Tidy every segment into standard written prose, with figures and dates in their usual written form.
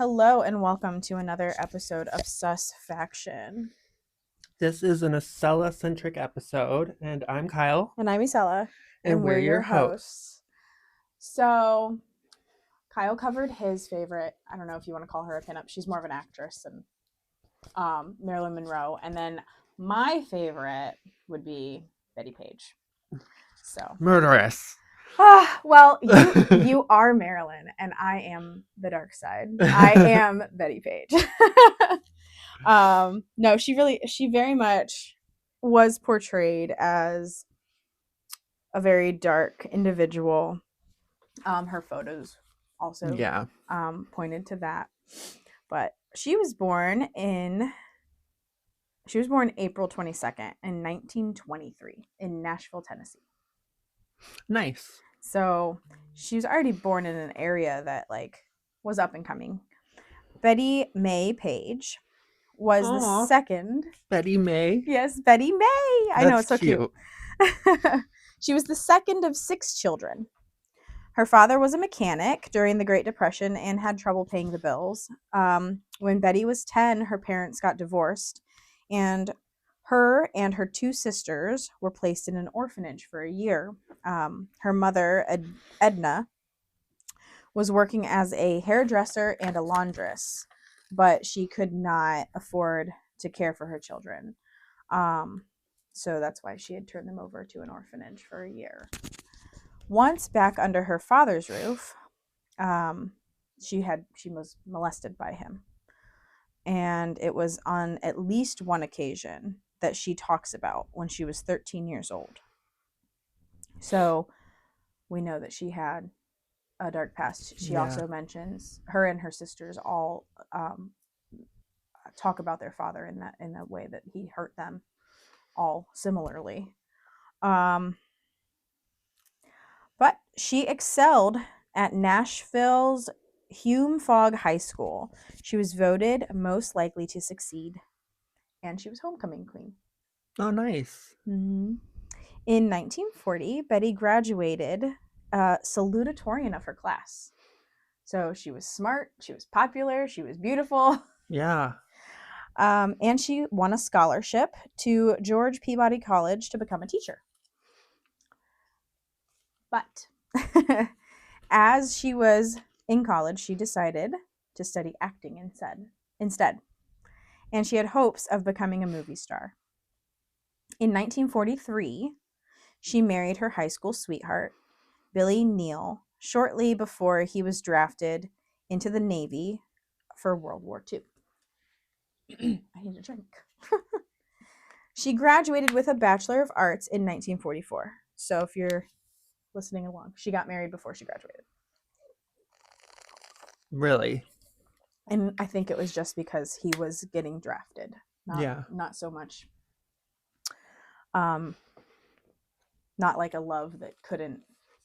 Hello and welcome to another episode of Sus Faction. This is an Acela-centric episode, and I'm Kyle. And I'm Isella, And we're your hosts. So, Kyle covered his favorite, I don't know if you want to call her a pinup, she's more of an actress, and Marilyn Monroe. And then my favorite would be Bettie Page. So Murderous. Well, you are Marilyn, and I am the dark side. I am Bettie Page. No, she very much was portrayed as a very dark individual. Her photos also pointed to that. But she was born April 22nd in 1923 in Nashville, Tennessee. Nice. So she was already born in an area that was up and coming. Bettie May Page was the second. Bettie May? Yes, Bettie May. I know, it's so cute. She was the second of 6 children. Her father was a mechanic during the Great Depression and had trouble paying the bills. When Bettie was 10, her parents got divorced, and her 2 sisters were placed in an orphanage for a year. Her mother, Edna, was working as a hairdresser and a laundress, but she could not afford to care for her children. So that's why she had turned them over to an orphanage for a year. Once back under her father's roof, she was molested by him. And it was on at least one occasion that she talks about when she was 13 years old. So we know that she had a dark past. She also mentions her and her sisters all talk about their father in that way that he hurt them all similarly. But she excelled at Nashville's Hume Fogg High School. She was voted most likely to succeed, and she was homecoming queen. Oh, nice. Mm-hmm. In 1940, Bettie graduated salutatorian of her class. So she was smart, she was popular, she was beautiful. Yeah. And she won a scholarship to George Peabody College to become a teacher. But as she was in college, she decided to study acting instead. And she had hopes of becoming a movie star. In 1943, she married her high school sweetheart, Billy Neal, shortly before he was drafted into the Navy for World War II. I need a drink. She graduated with a Bachelor of Arts in 1944. So if you're listening along, she got married before she graduated. Really? And I think it was just because he was getting drafted. Not so much. Not like a love that couldn't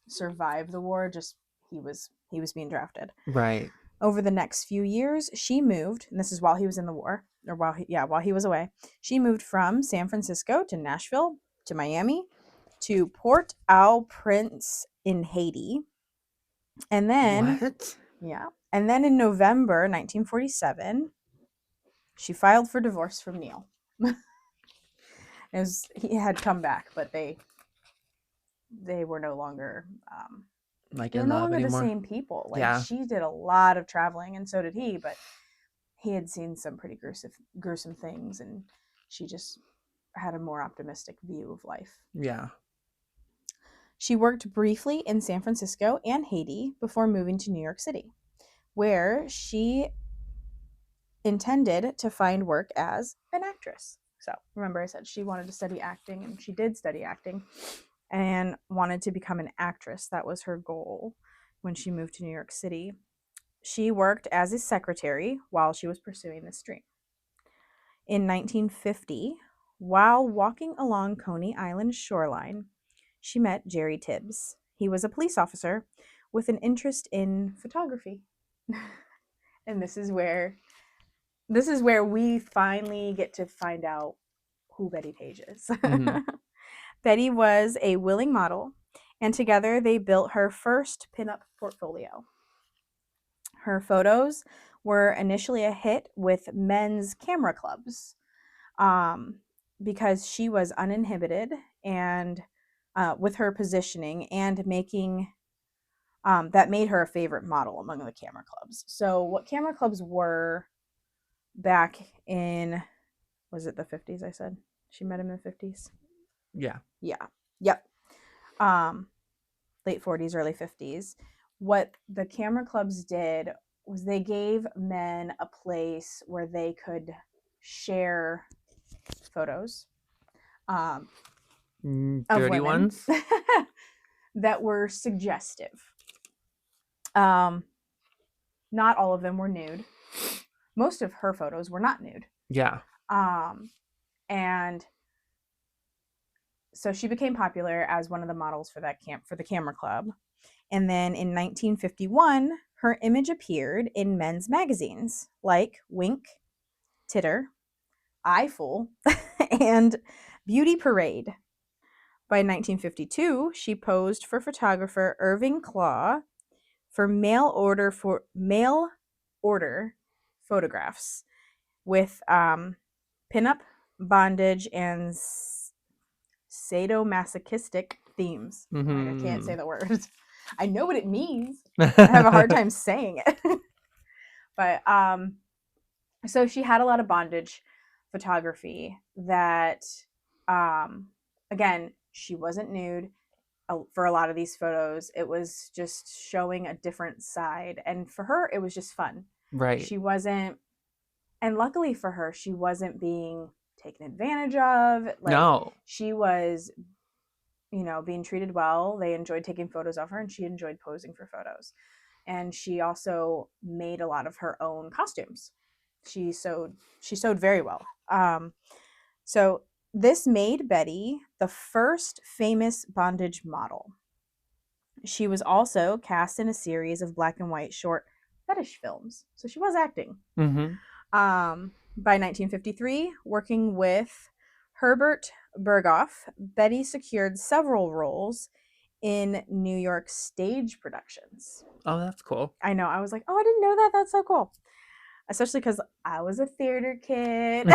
survive the war, just he was being drafted. Right. Over the next few years, she moved, and this is while he was in the war, or while he was away. She moved from San Francisco to Nashville to Miami to Port-au-Prince in Haiti. And then What? Yeah. And then in November 1947, she filed for divorce from Neal. He had come back, but they were no longer in love anymore. the same people. She did a lot of traveling, and so did he, but he had seen some pretty gruesome things, and she just had a more optimistic view of life. Yeah. She worked briefly in San Francisco and Haiti before moving to New York City, where she intended to find work as an actress. So remember I said she wanted to study acting, and she did study acting and wanted to become an actress. That was her goal when she moved to New York City. She worked as a secretary while she was pursuing this dream. In 1950, while walking along Coney Island shoreline, she met Jerry Tibbs. He was a police officer with an interest in photography. And this is where we finally get to find out who Bettie Page is. Mm-hmm. Bettie was a willing model, and together they built her first pinup portfolio. Her photos were initially a hit with men's camera clubs, because she was uninhibited and with her positioning and making that made her a favorite model among the camera clubs. So what camera clubs were back in, was it the 50s? I said she met him in the 50s. Yeah. Yep. Late 40s, early 50s. What the camera clubs did was they gave men a place where they could share photos of Dirty women ones. that were suggestive. Not all of them were nude. Most of her photos were not nude. Yeah. And so she became popular as one of the models for the camera club. And then in 1951, her image appeared in men's magazines like Wink, Titter, Eyeful, and Beauty Parade. By 1952, she posed for photographer Irving Klaw for mail order photographs with pinup, bondage, and sadomasochistic themes. I can't say the words. I know what it means. I have a hard time saying it. But so she had a lot of bondage photography that, again, she wasn't nude for a lot of these photos. It was just showing a different side. And for her, it was just fun. Right. She wasn't, and luckily for her, she wasn't being taken advantage of. Like, no. She was, being treated well. They enjoyed taking photos of her, and she enjoyed posing for photos. And she also made a lot of her own costumes. She sewed very well. So this made Betty the first famous bondage model. She was also cast in a series of black and white short fetish films. So she was acting. Mm-hmm. By 1953, working with Herbert Berghoff, Betty secured several roles in New York stage productions. Oh, that's cool. I know. I was like, oh, I didn't know that. That's so cool. Especially because I was a theater kid.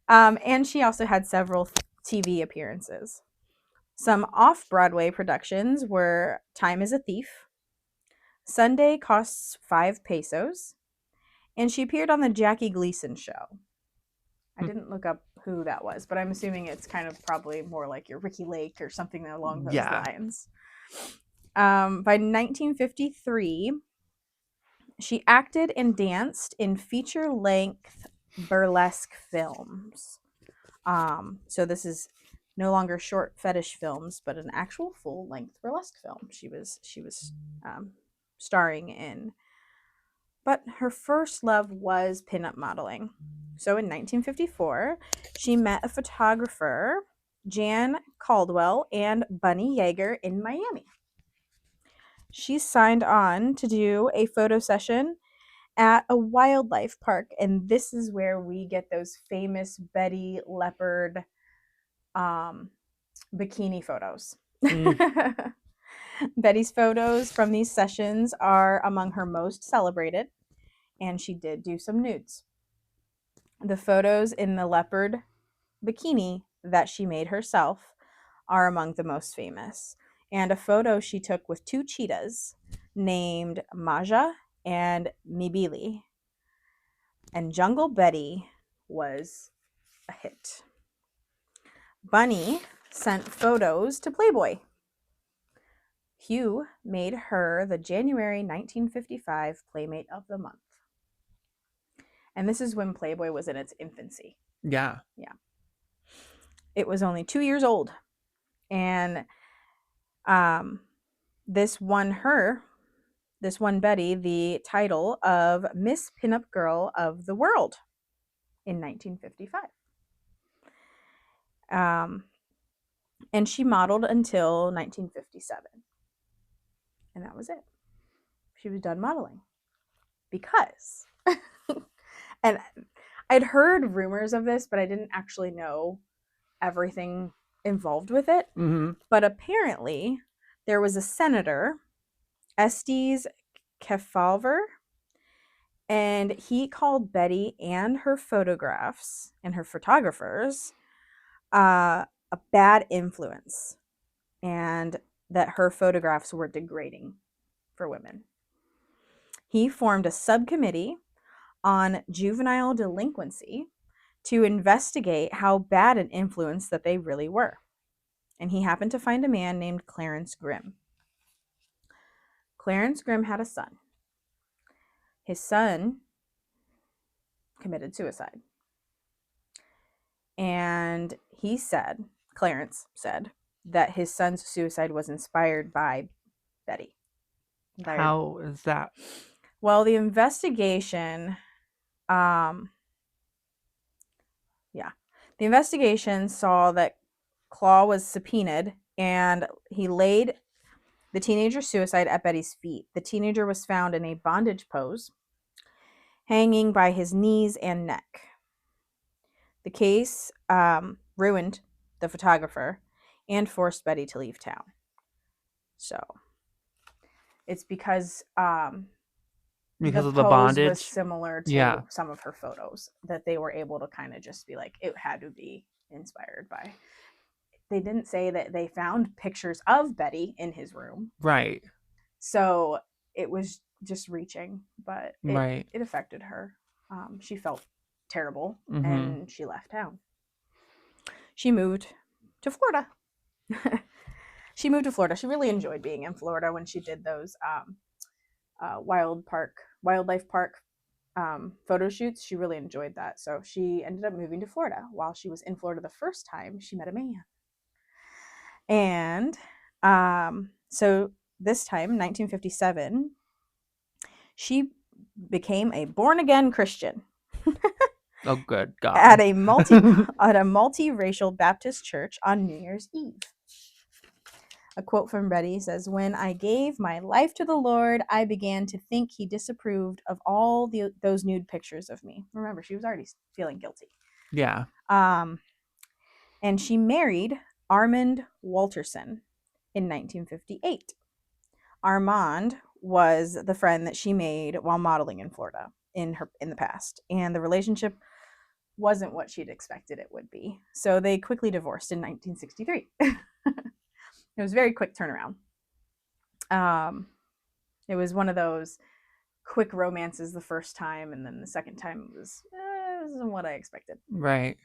And she also had several TV appearances. Some off-Broadway productions were Time is a Thief, Sunday Costs 5 Pesos, and she appeared on the Jackie Gleason show. I didn't look up who that was, but I'm assuming it's kind of probably more like your Ricky Lake or something along those lines. By 1953, she acted and danced in feature-length burlesque films. So this is no longer short fetish films, but an actual full-length burlesque film she was starring in. But her first love was pinup modeling. So in 1954, she met a photographer, Jan Caldwell and Bunny Yeager, in Miami. She signed on to do a photo session at a wildlife park, and this is where we get those famous Betty leopard bikini photos. Betty's photos from these sessions are among her most celebrated, and she did do some nudes. The photos in the leopard bikini that she made herself are among the most famous, and a photo she took with 2 cheetahs named Maja and Mibili. And Jungle Betty was a hit. Bunny sent photos to Playboy. Hugh made her the January 1955 Playmate of the Month. And this is when Playboy was in its infancy. Yeah. It was only 2 years old. And this won Betty the title of Miss Pinup Girl of the World in 1955. And she modeled until 1957. And that was it. She was done modeling. Because, and I'd heard rumors of this, but I didn't actually know everything involved with it. Mm-hmm. But apparently, there was a senator, Estes Kefauver, and he called Betty and her photographs and her photographers a bad influence, and that her photographs were degrading for women. He formed a subcommittee on juvenile delinquency to investigate how bad an influence that they really were. And he happened to find a man named Clarence Grimm. Clarence Grimm had a son. His son committed suicide. And Clarence said, that his son's suicide was inspired by Betty. How is that? Well, the investigation, the investigation saw that Claw was subpoenaed, and he laid the teenager's suicide at Betty's feet. The teenager was found in a bondage pose, hanging by his knees and neck. The case ruined the photographer and forced Betty to leave town. So it's because of the pose bondage was similar to some of her photos, that they were able to kind of just be like, it had to be inspired by. They didn't say that they found pictures of Betty in his room. Right. So it was just reaching, but right. It affected her. She felt terrible, and she left town. She moved to Florida. She really enjoyed being in Florida when she did those wildlife park photo shoots. She really enjoyed that. So she ended up moving to Florida. While she was in Florida the first time, she met a man. And so this time, 1957, she became a born-again Christian. Oh, good God. At a multiracial Baptist church on New Year's Eve. A quote from Betty says, "When I gave my life to the Lord, I began to think he disapproved of all those nude pictures of me." Remember, she was already feeling guilty. Yeah. And she married Armand Walterson in 1958. Armand was the friend that she made while modeling in Florida in the past, and the relationship wasn't what she'd expected it would be. So they quickly divorced in 1963. It was a very quick turnaround. It was one of those quick romances the first time, and then the second time it was, this isn't what I expected. Right.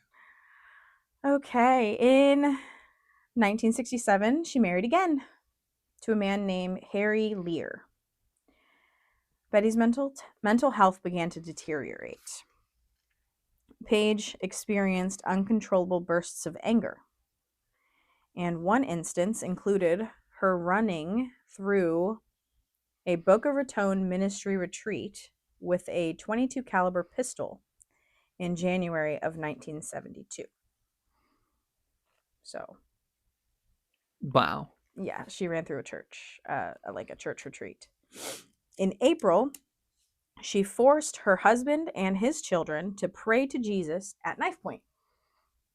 Okay, in 1967, she married again to a man named Harry Lear. Betty's mental health began to deteriorate. Page experienced uncontrollable bursts of anger. And one instance included her running through a Boca Raton ministry retreat with a .22 caliber pistol in January of 1972. So, wow. Yeah, she ran through a church, like a church retreat. In April, she forced her husband and his children to pray to Jesus at knife point.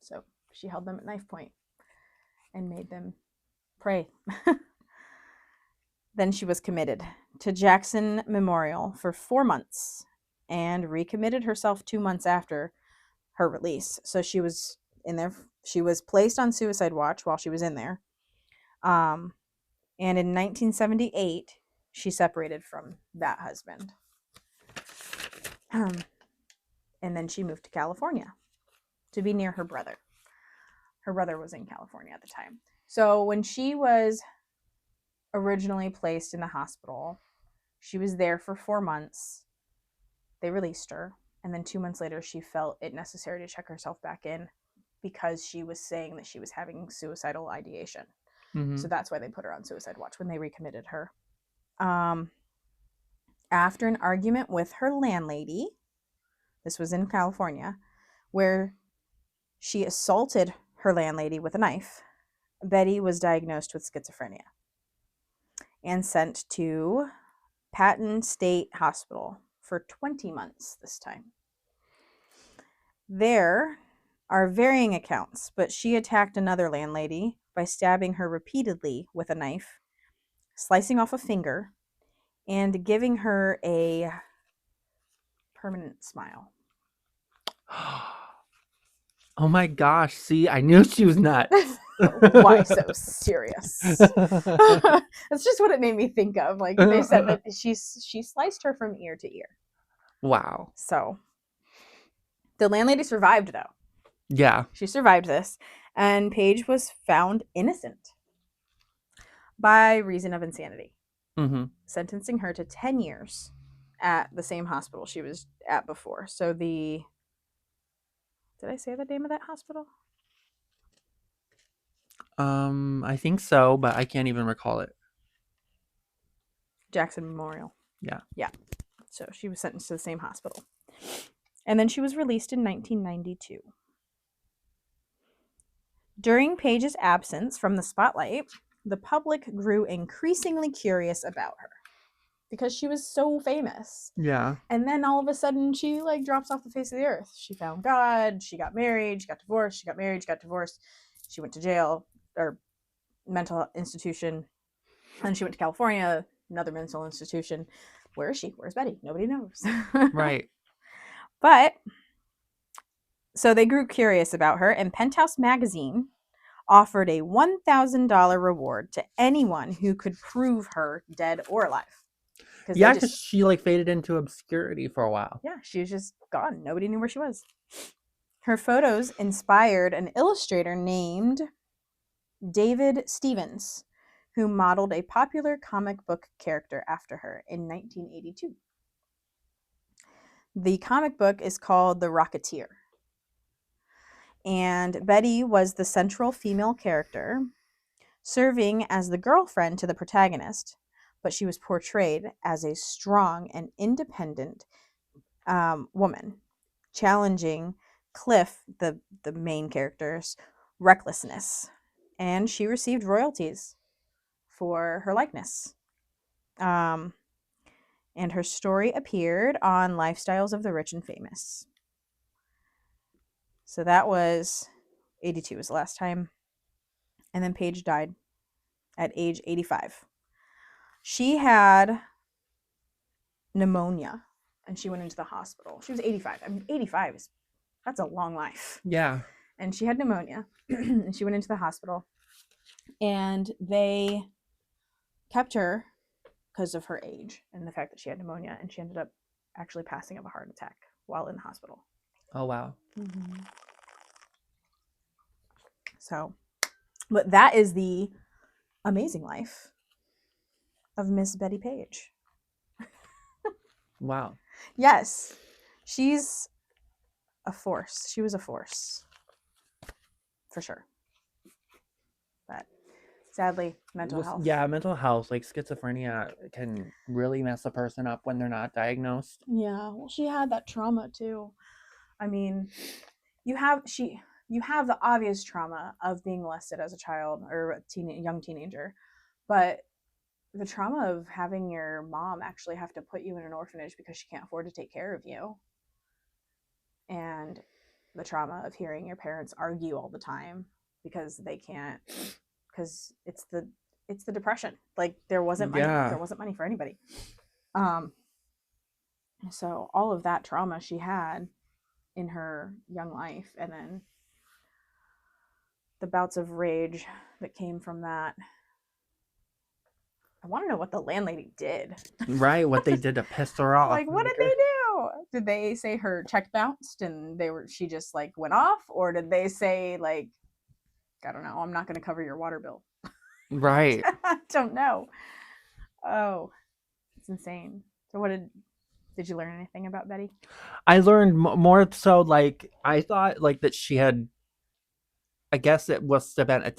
So she held them at knife point and made them pray. Then she was committed to Jackson Memorial for 4 months and recommitted herself 2 months after her release. So she was in there. She was placed on suicide watch while she was in there. And in 1978, she separated from that husband. And then she moved to California to be near her brother. Her brother was in California at the time. So when she was originally placed in the hospital, she was there for 4 months. They released her. And then 2 months later, she felt it necessary to check herself back in because she was saying that she was having suicidal ideation. So that's why they put her on suicide watch when they recommitted her. After an argument with her landlady, this was in California, where she assaulted her landlady with a knife, Betty was diagnosed with schizophrenia and sent to Patton State Hospital for 20 months this time. There are varying accounts, but she attacked another landlady by stabbing her repeatedly with a knife, slicing off a finger, and giving her a permanent smile. Oh my gosh, see, I knew she was nuts. Why so serious? That's just what it made me think of. Like, they said that she sliced her from ear to ear. Wow. So the landlady survived, though. Yeah. She survived this, and Page was found innocent by reason of insanity, sentencing her to 10 years at the same hospital she was at before. So did I say the name of that hospital? I think so, but I can't even recall it. Jackson Memorial. Yeah. Yeah. So she was sentenced to the same hospital. And then she was released in 1992. During Page's absence from the spotlight, the public grew increasingly curious about her because she was so famous. Yeah. And then all of a sudden she like drops off the face of the earth. She found God, she got married, she got divorced, she got married, she got divorced. She went to jail or mental institution. And she went to California, another mental institution. Where is she? Where's Betty? Nobody knows. Right. But so they grew curious about her, and Penthouse magazine offered a $1,000 reward to anyone who could prove her dead or alive. Yeah, because she like faded into obscurity for a while. Yeah, she was just gone. Nobody knew where she was. Her photos inspired an illustrator named David Stevens, who modeled a popular comic book character after her in 1982. The comic book is called The Rocketeer. And Betty was the central female character, serving as the girlfriend to the protagonist, but she was portrayed as a strong and independent woman, challenging Cliff, the main character's recklessness. And she received royalties for her likeness. And her story appeared on Lifestyles of the Rich and Famous. So that was 82 was the last time. And then Paige died at age 85. She had pneumonia and she went into the hospital. She was 85. I mean, 85 is, that's a long life. Yeah. And she had pneumonia and she went into the hospital and they kept her because of her age and the fact that she had pneumonia, and she ended up actually passing of a heart attack while in the hospital. Oh, wow. So, but that is the amazing life of Miss Bettie Page. Wow. Yes, she's a force. She was a force. For sure. But sadly, mental health. Yeah, mental health, like schizophrenia, can really mess a person up when they're not diagnosed. Yeah, well, she had that trauma too. I mean, you have the obvious trauma of being molested as a child or a young teenager, but the trauma of having your mom actually have to put you in an orphanage because she can't afford to take care of you, and the trauma of hearing your parents argue all the time because they can't, because it's the depression. Like there wasn't money for anybody. So all of that trauma she had in her young life, and then the bouts of rage that came from that. I want to know what the landlady did. Right, what they did to piss her off. Like, what did they do? Did they say her check bounced and she just like went off? Or did they say like, I don't know, I'm not going to cover your water bill? Right. I don't know. Oh, it's insane. So did you learn anything about Betty? I learned more so, like, I thought like that she had, I guess it was been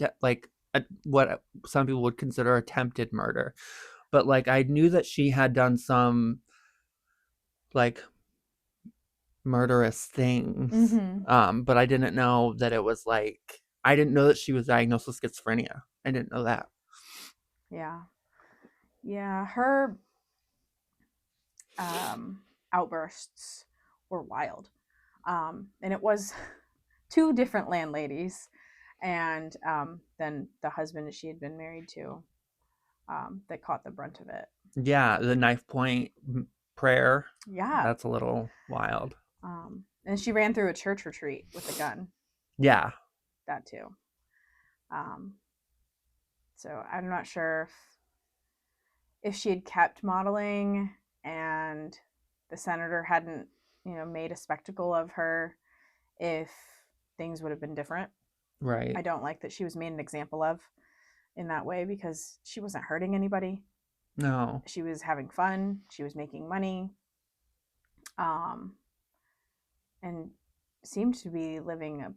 what some people would consider attempted murder, but like I knew that she had done some like murderous things. But I didn't know that it was like, I didn't know that she was diagnosed with schizophrenia. I didn't know that. Yeah, her outbursts were wild. And it was two different landladies, and then the husband she had been married to, that caught the brunt of it. Yeah, the knife point prayer. Yeah. That's a little wild. And she ran through a church retreat with a gun. Yeah. That too. Um, so I'm not sure if she had kept modeling and the senator hadn't, made a spectacle of her, if things would have been different. Right. I don't like that she was made an example of in that way, because she wasn't hurting anybody. No. She was having fun. She was making money. And seemed to be living a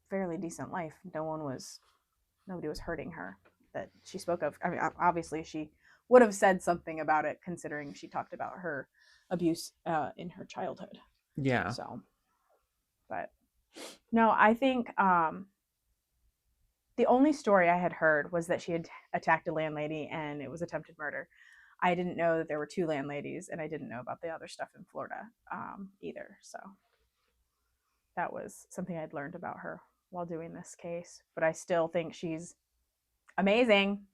fairly decent life. Nobody was hurting her that she spoke of. I mean, obviously she would have said something about it, considering she talked about her abuse in her childhood. Yeah. So, but no, I think the only story I had heard was that she had attacked a landlady and it was attempted murder. I didn't know that there were two landladies, and I didn't know about the other stuff in Florida either. So that was something I'd learned about her while doing this case. But I still think she's amazing.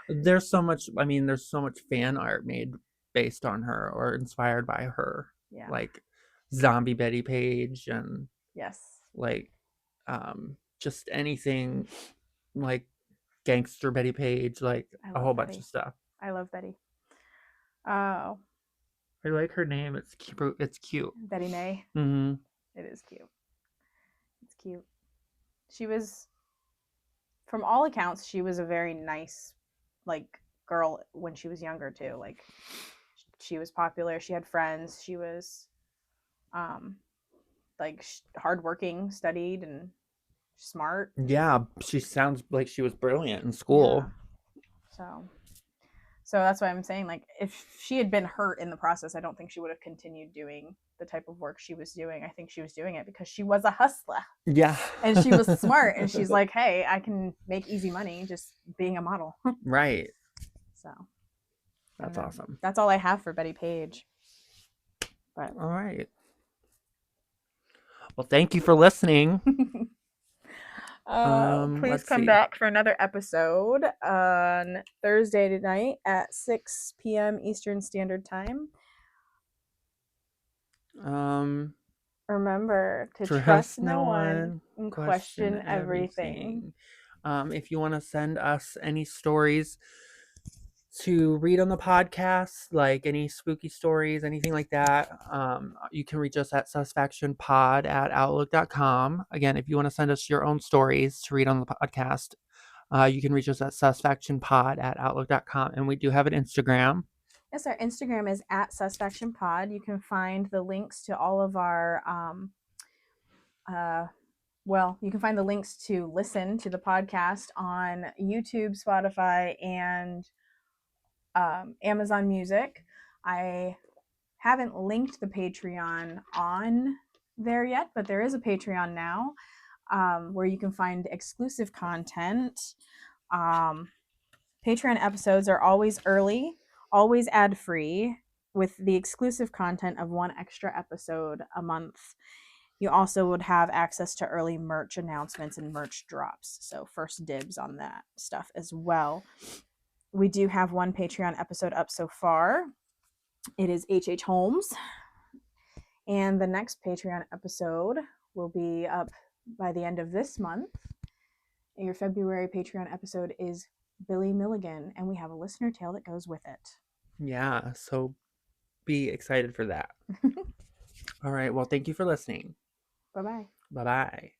There's so much fan art made based on her or inspired by her. Yeah. Like zombie Bettie Page and Yes. like just anything like gangster Bettie Page, like a whole bunch of stuff. I love Betty. Oh. I like her name. It's cute. It's cute. Betty May. Mm-hmm. It is cute. It's cute. She was, from all accounts, she was a very nice, like, girl when she was younger too. Like, she was popular. She had friends. She was, like, hardworking, studied, and smart. Yeah, she sounds like she was brilliant in school. Yeah. So that's why I'm saying, like, if she had been hurt in the process, I don't think she would have continued doing the type of work she was doing. I think she was doing it because she was a hustler. Yeah. And she was smart, and she's like, hey, I can make easy money just being a model. Right. So that's awesome. That's all I have for Bettie Page. But all right. Well, thank you for listening. Please come back for another episode on Thursday tonight at 6 p.m. Eastern Standard Time. Remember to trust no one and question everything. If you want to send us any stories to read on the podcast, like any spooky stories, anything like that, you can reach us at susfactionpod@outlook.com. Again, if you want to send us your own stories to read on the podcast, you can reach us at susfactionpod@outlook.com. And we do have an Instagram. Yes, our Instagram is @susfactionpod. You can find the links to all of our you can find the links to listen to the podcast on YouTube, Spotify, and Amazon Music. I haven't linked the Patreon on there yet, but there is a Patreon now where you can find exclusive content. Patreon episodes are always early, always ad-free, with the exclusive content of one extra episode a month. You also would have access to early merch announcements and merch drops, so first dibs on that stuff as well. We do have one Patreon episode up so far. It is H.H. Holmes. And the next Patreon episode will be up by the end of this month. Your February Patreon episode is Billy Milligan, and we have a listener tale that goes with it. Yeah, so be excited for that. All right, well, thank you for listening. Bye-bye. Bye-bye.